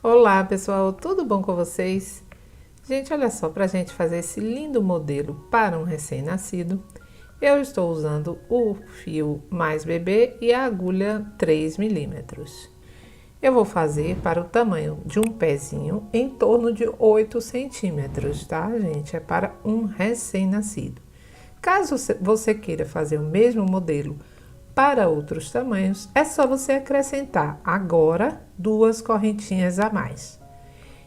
Olá pessoal, tudo bom com vocês? Gente, olha só, para a gente fazer esse lindo modelo para um recém-nascido, eu estou usando o fio mais bebê e a agulha 3 milímetros. Eu vou fazer para o tamanho de um pezinho em torno de 8 centímetros, tá gente? É para um recém-nascido. Caso você queira fazer o mesmo modelo para outros tamanhos, é só você acrescentar agora 2 correntinhas a mais.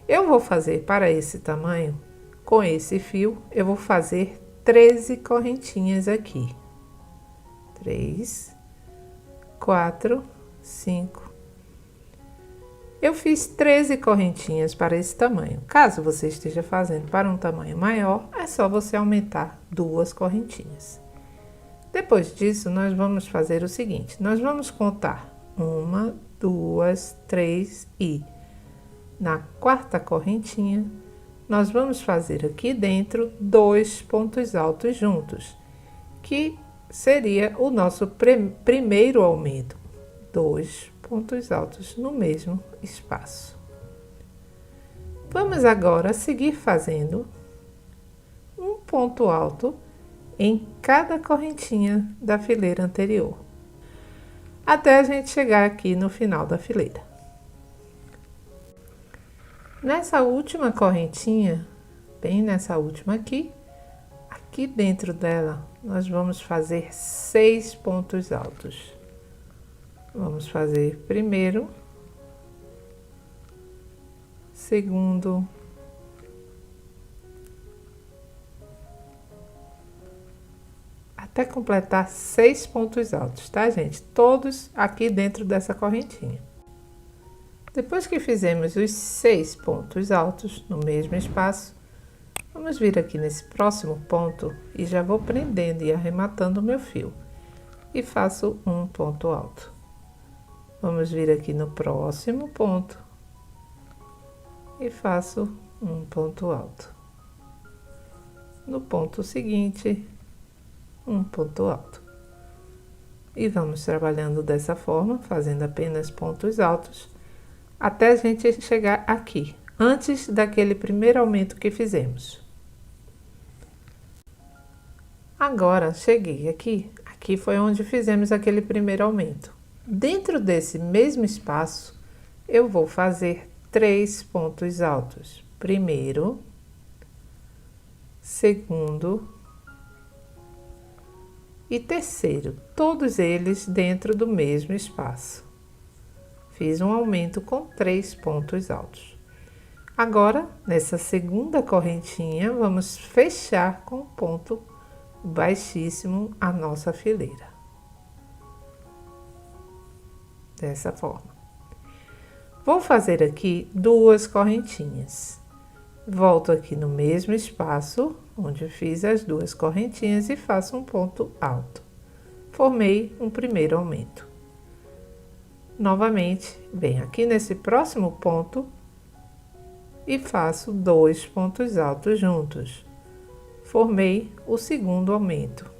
Eu vou fazer para esse tamanho, com esse fio, eu vou fazer 13 correntinhas aqui. 3, 4, 5. Eu fiz 13 correntinhas para esse tamanho. Caso você esteja fazendo para um tamanho maior, é só você aumentar 2 correntinhas. Depois disso, nós vamos fazer o seguinte, nós vamos contar 1, 2, 3 e na quarta correntinha, nós vamos fazer aqui dentro 2 pontos altos juntos, que seria o nosso primeiro aumento, 2 pontos altos no mesmo espaço. Vamos agora seguir fazendo um ponto alto em cada correntinha da fileira anterior, até a gente chegar aqui no final da fileira. Nessa última correntinha, bem nessa última aqui dentro dela, nós vamos fazer 6 pontos altos. Vamos fazer primeiro, segundo, até completar 6 pontos altos, tá, gente? Todos aqui dentro dessa correntinha. Depois que fizemos os 6 pontos altos no mesmo espaço, vamos vir aqui nesse próximo ponto e já vou prendendo e arrematando o meu fio. E faço um ponto alto. Vamos vir aqui no próximo ponto e faço um ponto alto. No ponto seguinte, um ponto alto. E vamos trabalhando dessa forma, fazendo apenas pontos altos, até a gente chegar aqui, antes daquele primeiro aumento que fizemos. Agora, cheguei aqui, aqui foi onde fizemos aquele primeiro aumento. Dentro desse mesmo espaço, eu vou fazer 3 pontos altos. Primeiro, segundo e terceiro, todos eles dentro do mesmo espaço. Fiz um aumento com 3 pontos altos. Agora, nessa segunda correntinha, vamos fechar com um ponto baixíssimo a nossa fileira. Dessa forma. Vou fazer aqui 2 correntinhas. Volto aqui no mesmo espaço, onde fiz as 2 correntinhas e faço um ponto alto. Formei um primeiro aumento. Novamente, venho aqui nesse próximo ponto e faço 2 pontos altos juntos. Formei o segundo aumento.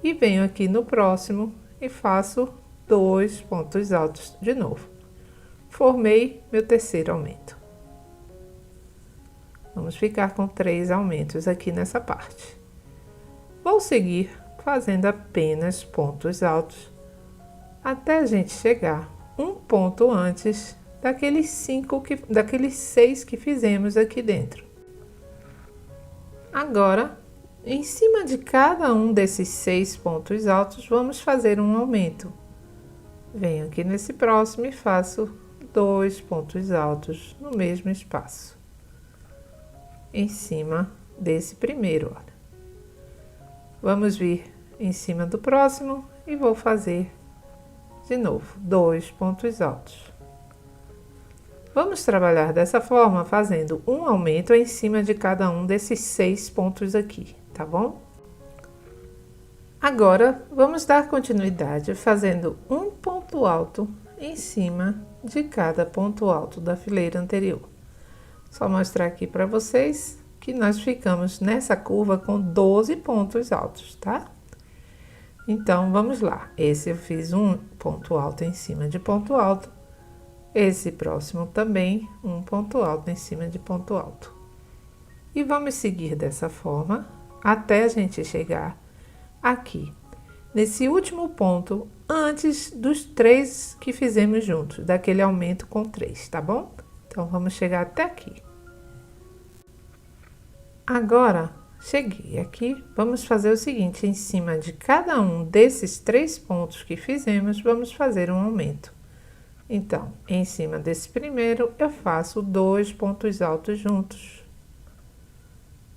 E venho aqui no próximo e faço 2 pontos altos de novo. Formei meu terceiro aumento. Vamos ficar com 3 aumentos aqui nessa parte. Vou seguir fazendo apenas pontos altos até a gente chegar um ponto antes daqueles 6 que fizemos aqui dentro. Agora, em cima de cada um desses 6 pontos altos, vamos fazer um aumento. Venho aqui nesse próximo e faço 2 pontos altos no mesmo espaço. Em cima desse primeiro, olha. Vamos vir em cima do próximo e vou fazer de novo 2 pontos altos. Vamos trabalhar dessa forma, fazendo um aumento em cima de cada um desses 6 pontos aqui, tá bom? Agora, vamos dar continuidade fazendo um ponto alto em cima de cada ponto alto da fileira anterior. Só mostrar aqui para vocês que nós ficamos nessa curva com 12 pontos altos, tá? Então, vamos lá. Esse eu fiz um ponto alto em cima de ponto alto. Esse próximo também, um ponto alto em cima de ponto alto. E vamos seguir dessa forma até a gente chegar aqui, nesse último ponto, antes dos 3 que fizemos juntos, daquele aumento com 3, tá bom? Então, vamos chegar até aqui. Agora, cheguei aqui, vamos fazer o seguinte, em cima de cada um desses 3 pontos que fizemos, vamos fazer um aumento. Então, em cima desse primeiro, eu faço 2 pontos altos juntos.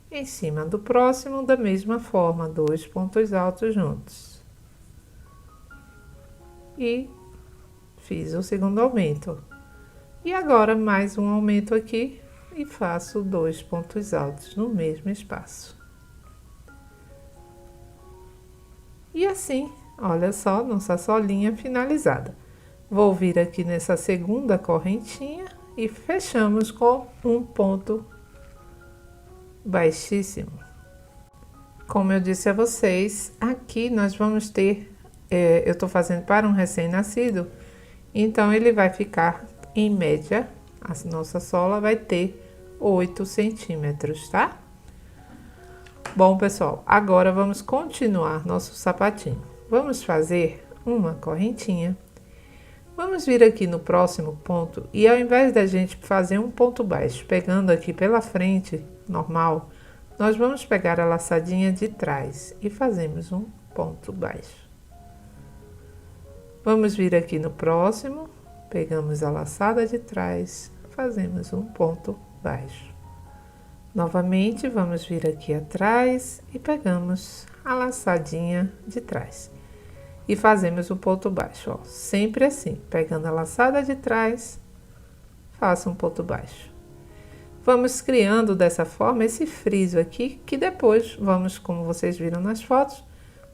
Em cima do próximo, da mesma forma, 2 pontos altos juntos. E fiz o segundo aumento. E agora, mais um aumento aqui, e faço 2 pontos altos no mesmo espaço. E assim, olha só, nossa solinha finalizada. Vou vir aqui nessa segunda correntinha e fechamos com um ponto baixíssimo. Como eu disse a vocês, aqui nós vamos ter, eu tô fazendo para um recém-nascido, então ele vai ficar, em média, a nossa sola vai ter 8 centímetros, tá? Bom, pessoal, agora vamos continuar nosso sapatinho. Vamos fazer uma correntinha. Vamos vir aqui no próximo ponto e ao invés da gente fazer um ponto baixo, pegando aqui pela frente, normal, nós vamos pegar a laçadinha de trás e fazemos um ponto baixo. Vamos vir aqui no próximo, pegamos a laçada de trás, fazemos um ponto baixo. Novamente, vamos vir aqui atrás e pegamos a laçadinha de trás. E fazemos um ponto baixo, ó, sempre assim, pegando a laçada de trás, faço um ponto baixo. Vamos criando dessa forma esse friso aqui, que depois vamos, como vocês viram nas fotos,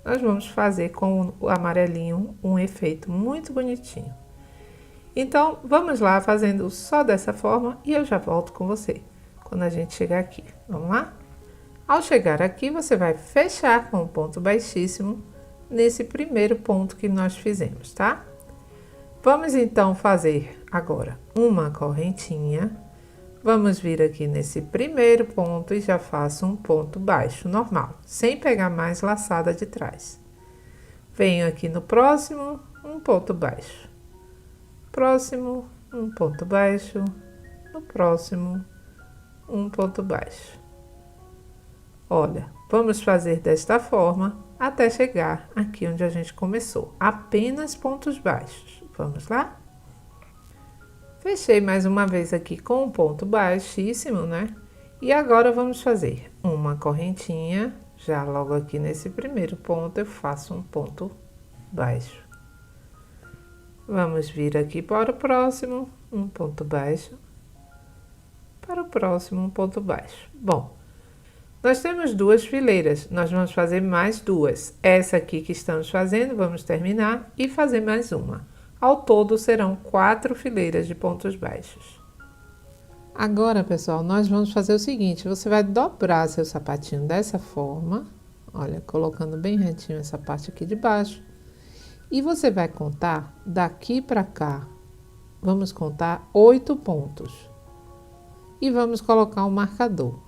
nós vamos fazer com o amarelinho um efeito muito bonitinho. Então, vamos lá fazendo só dessa forma e eu já volto com você, quando a gente chegar aqui. Vamos lá? Ao chegar aqui, você vai fechar com um ponto baixíssimo, nesse primeiro ponto que nós fizemos, tá? Vamos então fazer agora uma correntinha. Vamos vir aqui nesse primeiro ponto e já faço um ponto baixo normal, sem pegar mais laçada de trás. Venho aqui no próximo, um ponto baixo. Próximo, um ponto baixo. No próximo, um ponto baixo. Olha, vamos fazer desta forma até chegar aqui onde a gente começou. Apenas pontos baixos. Vamos lá? Fechei mais uma vez aqui com um ponto baixíssimo, né? E agora vamos fazer uma correntinha. Já logo aqui nesse primeiro ponto eu faço um ponto baixo. Vamos vir aqui para o próximo, um ponto baixo. Para o próximo, um ponto baixo. Bom, nós temos 2 fileiras, nós vamos fazer mais 2. Essa aqui que estamos fazendo, vamos terminar e fazer mais uma. Ao todo, serão 4 fileiras de pontos baixos. Agora, pessoal, nós vamos fazer o seguinte, você vai dobrar seu sapatinho dessa forma, olha, colocando bem retinho essa parte aqui de baixo, e você vai contar daqui para cá, vamos contar 8 pontos. E vamos colocar um marcador.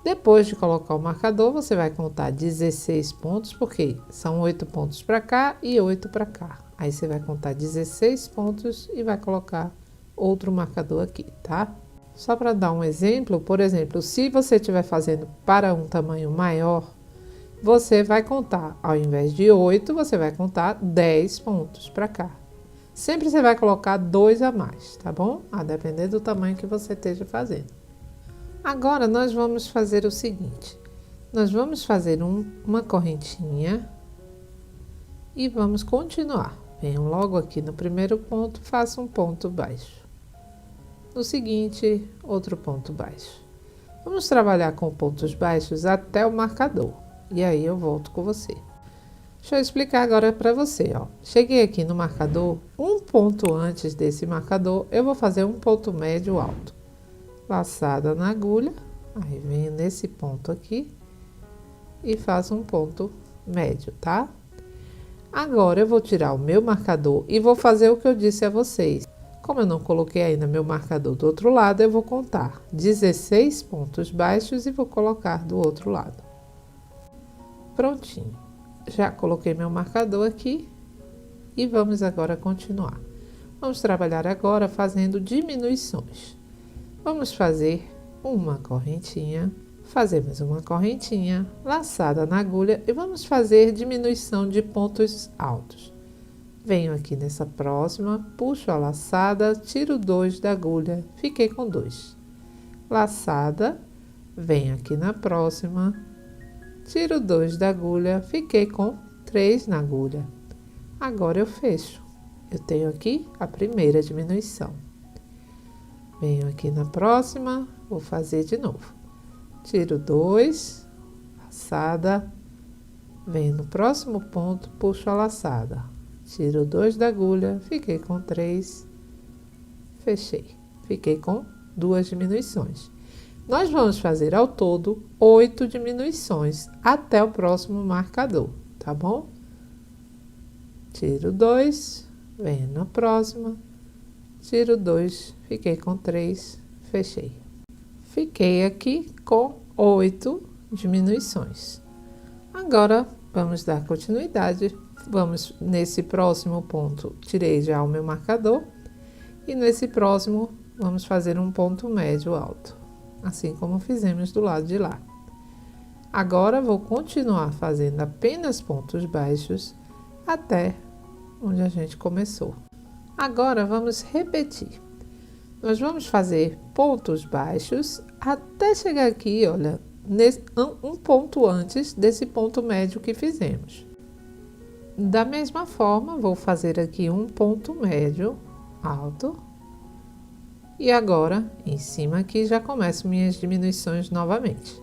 Depois de colocar o marcador, você vai contar 16 pontos, porque são 8 pontos para cá e 8 para cá. Aí você vai contar 16 pontos e vai colocar outro marcador aqui, tá? Só para dar um exemplo, por exemplo, se você estiver fazendo para um tamanho maior, você vai contar, ao invés de 8, você vai contar 10 pontos para cá. Sempre você vai colocar 2 a mais, tá bom? A depender do tamanho que você esteja fazendo. Agora, nós vamos fazer o seguinte. Nós vamos fazer uma correntinha e vamos continuar. Venho logo aqui no primeiro ponto, faço um ponto baixo. No seguinte, outro ponto baixo. Vamos trabalhar com pontos baixos até o marcador. E aí eu volto com você. Deixa eu explicar agora para você, ó. Cheguei aqui no marcador, um ponto antes desse marcador, eu vou fazer um ponto médio alto. Laçada na agulha, aí venho nesse ponto aqui e faço um ponto médio, tá? Agora eu vou tirar o meu marcador e vou fazer o que eu disse a vocês. Como eu não coloquei ainda meu marcador do outro lado, eu vou contar 16 pontos baixos e vou colocar do outro lado. Prontinho. Já coloquei meu marcador aqui e vamos agora continuar. Vamos trabalhar agora fazendo diminuições. Vamos fazer uma correntinha, fazemos uma correntinha laçada na agulha e vamos fazer diminuição de pontos altos. Venho aqui nessa próxima, puxo a laçada, tiro 2 da agulha, fiquei com 2. Laçada, venho aqui na próxima, tiro 2 da agulha, fiquei com 3 na agulha. Agora eu fecho. Eu tenho aqui a primeira diminuição. Venho aqui na próxima, vou fazer de novo. Tiro 2, laçada, venho no próximo ponto, puxo a laçada. Tiro 2 da agulha, fiquei com 3, fechei. Fiquei com 2 diminuições. Nós vamos fazer ao todo 8 diminuições até o próximo marcador, tá bom? Tiro 2, venho na próxima, tiro 2, fiquei com 3, fechei. Fiquei aqui com 8 diminuições. Agora, vamos dar continuidade. Vamos nesse próximo ponto, tirei já o meu marcador. E nesse próximo, vamos fazer um ponto médio alto, assim como fizemos do lado de lá. Agora, vou continuar fazendo apenas pontos baixos até onde a gente começou. Agora, vamos repetir. Nós vamos fazer pontos baixos até chegar aqui, olha, um ponto antes desse ponto médio que fizemos. Da mesma forma, vou fazer aqui um ponto médio alto. E agora, em cima aqui, já começo minhas diminuições novamente.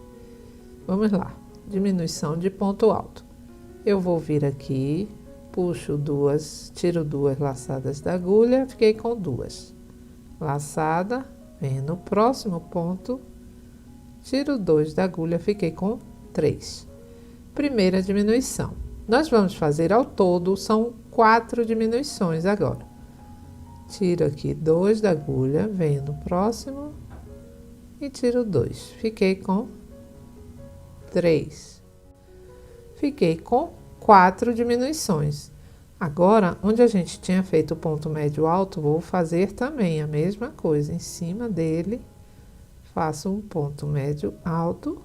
Vamos lá, diminuição de ponto alto. Eu vou vir aqui, puxo 2, tiro 2 laçadas da agulha, fiquei com 2. Laçada, venho no próximo ponto, tiro 2 da agulha, fiquei com 3. Primeira diminuição. Nós vamos fazer ao todo, são 4 diminuições agora. Tiro aqui 2 da agulha, venho no próximo e tiro 2. Fiquei com 3. Fiquei com 4 diminuições. Agora, onde a gente tinha feito o ponto médio alto, vou fazer também a mesma coisa. Em cima dele, faço um ponto médio alto.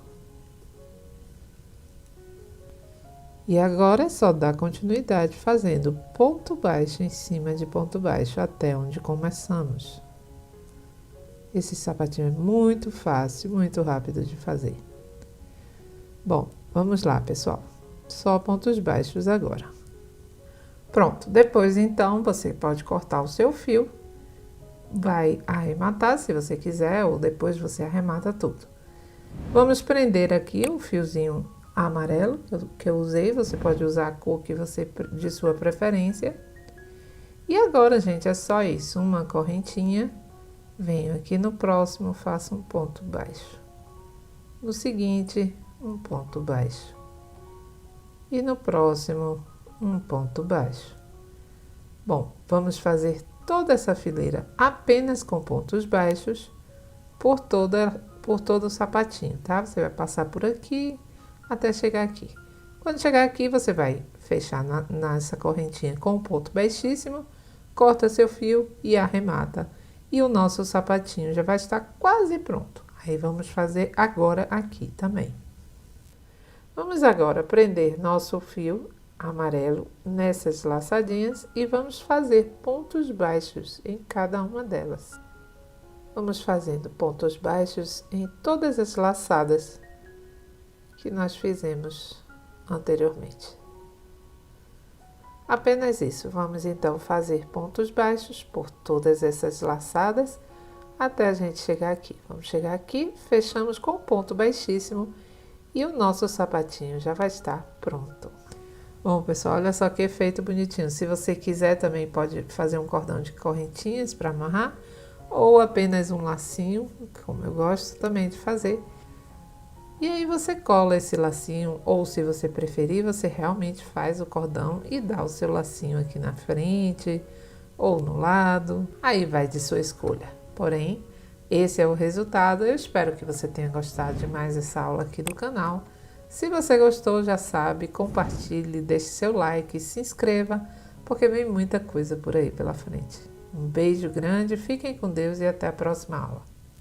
E agora é só dar continuidade fazendo ponto baixo em cima de ponto baixo até onde começamos. Esse sapatinho é muito fácil, muito rápido de fazer. Bom, vamos lá, pessoal. Só pontos baixos agora. Pronto, depois então você pode cortar o seu fio, vai arrematar se você quiser, ou depois você arremata tudo. Vamos prender aqui o fiozinho amarelo que eu usei, você pode usar a cor que você de sua preferência. E agora, gente, é só isso, uma correntinha, venho aqui no próximo, faço um ponto baixo. No seguinte, um ponto baixo. E no próximo, um ponto baixo. Bom, vamos fazer toda essa fileira apenas com pontos baixos por todo o sapatinho, tá? Você vai passar por aqui até chegar aqui. Quando chegar aqui, você vai fechar nessa correntinha com um ponto baixíssimo, corta seu fio e arremata. E o nosso sapatinho já vai estar quase pronto. Aí vamos fazer agora aqui também. Vamos agora prender nosso fio amarelo nessas laçadinhas e vamos fazer pontos baixos em cada uma delas. Vamos fazendo pontos baixos em todas as laçadas que nós fizemos anteriormente. Apenas isso, vamos então fazer pontos baixos por todas essas laçadas até a gente chegar aqui. Vamos chegar aqui, fechamos com um ponto baixíssimo e o nosso sapatinho já vai estar pronto. Bom, pessoal, olha só que efeito bonitinho. Se você quiser, também pode fazer um cordão de correntinhas para amarrar ou apenas um lacinho, como eu gosto também de fazer. E aí você cola esse lacinho, ou se você preferir, você realmente faz o cordão e dá o seu lacinho aqui na frente, ou no lado, aí vai de sua escolha. Porém, esse é o resultado. Eu espero que você tenha gostado de mais essa aula aqui do canal. Se você gostou, já sabe, compartilhe, deixe seu like, se inscreva, porque vem muita coisa por aí pela frente. Um beijo grande, fiquem com Deus e até a próxima aula.